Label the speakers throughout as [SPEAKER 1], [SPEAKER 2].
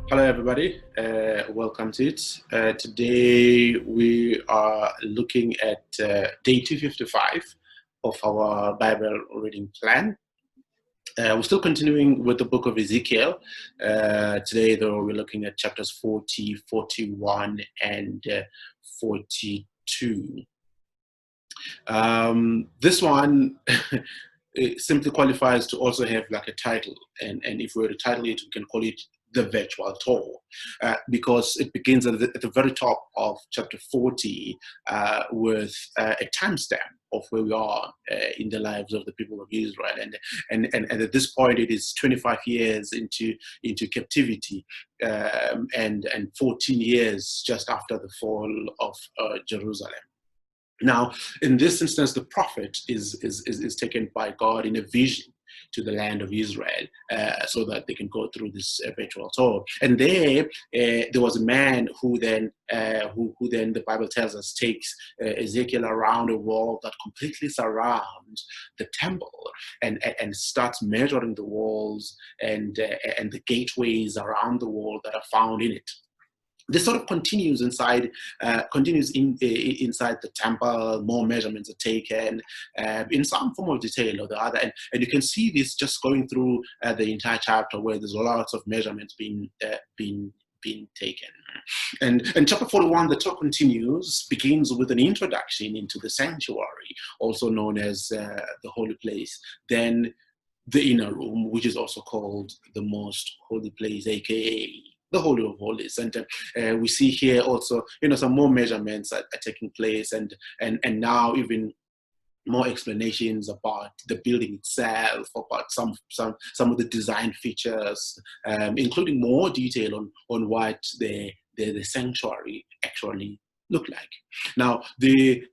[SPEAKER 1] Hello, everybody. Welcome to it. Today we are looking at day 255 of our Bible reading plan. We're still continuing with the book of Ezekiel. Today, though, we're looking at chapters 40, 41, and 42. This one it simply qualifies to also have like a title, and if we were to title it, we can call it the virtual tour, because it begins at the very top of chapter 40 with a timestamp of where we are in the lives of the people of Israel, and at this point it is 25 years into captivity, and 14 years just after the fall of Jerusalem. Now, in this instance, the prophet is taken by God in a vision to the land of Israel, so that they can go through this virtual tour. And there was a man who then the Bible tells us takes Ezekiel around a wall that completely surrounds the temple, and starts measuring the walls and the gateways around the wall that are found in it. This sort of continues inside the temple. More measurements are taken in some form of detail or the other, and you can see this just going through the entire chapter, where there's lots of measurements being taken. And chapter 41, the talk continues, begins with an introduction into the sanctuary, also known as the holy place. Then the inner room, which is also called the most holy place, aka the Holy of Holies. And we see here also, some more measurements are taking place, and now even more explanations about the building itself, about some of the design features, including more detail on what the sanctuary actually look like. Now, the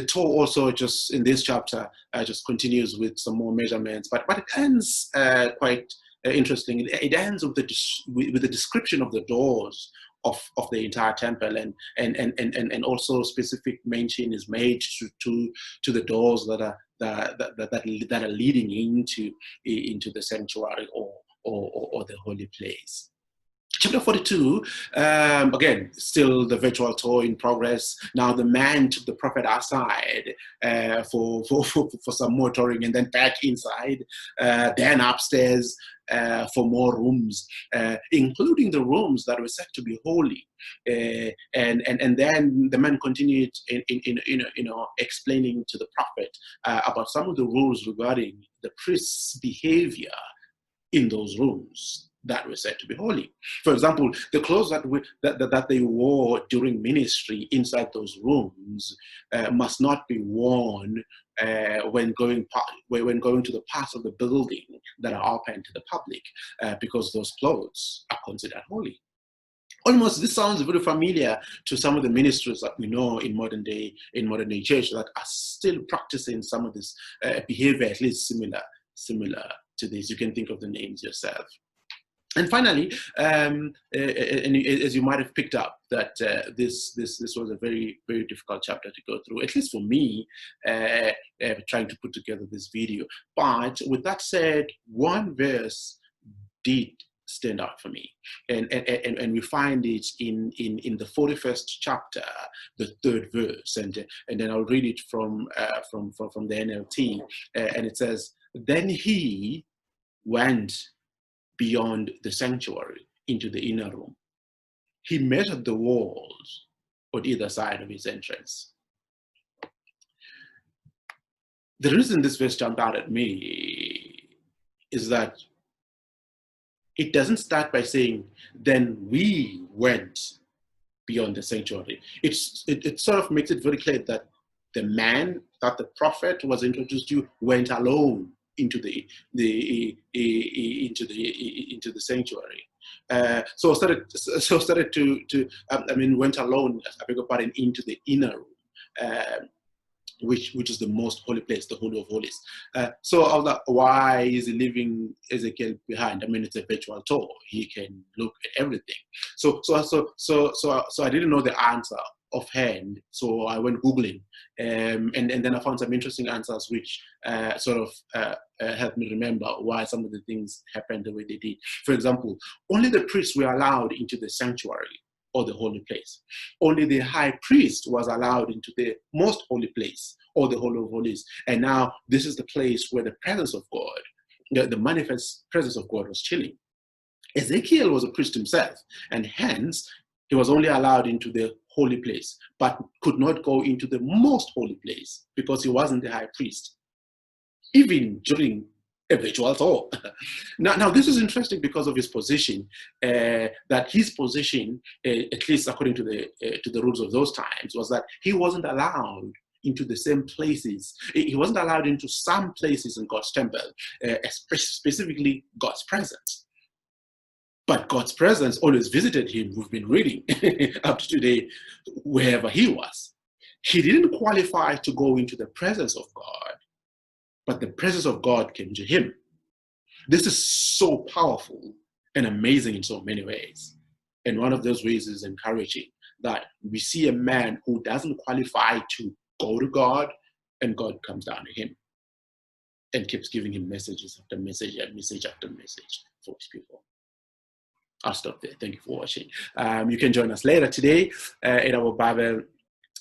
[SPEAKER 1] tour also just in this chapter just continues with some more measurements, but it ends quite interesting. It ends with the description of the doors of the entire temple, and also specific mention is made to the doors that are leading into the sanctuary or the holy place. Chapter 42, again, still the virtual tour in progress. Now the man took the prophet outside for some more touring, and then back inside, then upstairs for more rooms, including the rooms that were said to be holy. And then the man continued in explaining to the prophet about some of the rules regarding the priest's behavior in those rooms that were said to be holy. For example, the clothes that they wore during ministry inside those rooms must not be worn when going to the parts of the building that are open to the public, because those clothes are considered holy. Almost, this sounds very familiar to some of the ministries that we know in modern day church that are still practicing some of this behavior, at least similar to this. You can think of the names yourself. And finally, and as you might have picked up, that this was a very, very difficult chapter to go through, at least for me, trying to put together this video. But with that said, one verse did stand out for me, and we find it in the 41st chapter, the 3rd verse, and then I'll read it from the NLT, and it says, "Then he went beyond the sanctuary into the inner room. He measured the walls on either side of his entrance." The reason this verse jumped out at me is that it doesn't start by saying, "Then we went beyond the sanctuary." It sort of makes it very clear that the man that the prophet was introduced to went alone into the sanctuary. So started to went alone, I beg your pardon, into the inner room, which is the most holy place, the Holy of Holies. So I was like, why is he leaving Ezekiel behind? I mean, it's a virtual tour. He can look at everything. So I didn't know the answer offhand, so I went Googling, and then I found some interesting answers which helped me remember why some of the things happened the way they did. For example, only the priests were allowed into the sanctuary or the holy place. Only the high priest was allowed into the most holy place or the Holy of Holies. And now this is the place where the presence of God, the manifest presence of God was chilling. Ezekiel was a priest himself, and hence he was only allowed into the holy place, but could not go into the most holy place because he wasn't the high priest, even during a virtual tour. Now, this is interesting because of his position, that his position, at least according to the rules of those times, was that he wasn't allowed into the same places. He wasn't allowed into some places in God's temple, specifically God's presence. But God's presence always visited him. We've been reading up to today, wherever he was. He didn't qualify to go into the presence of God, but the presence of God came to him. This is so powerful and amazing in so many ways. And one of those ways is encouraging, that we see a man who doesn't qualify to go to God, and God comes down to him and keeps giving him messages after message and message after message for his people. I'll stop there. Thank you for watching. You can join us later today in our Bible,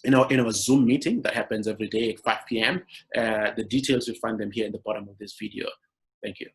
[SPEAKER 1] in our Zoom meeting that happens every day at 5 p.m. The details, you'll find them here at the bottom of this video. Thank you.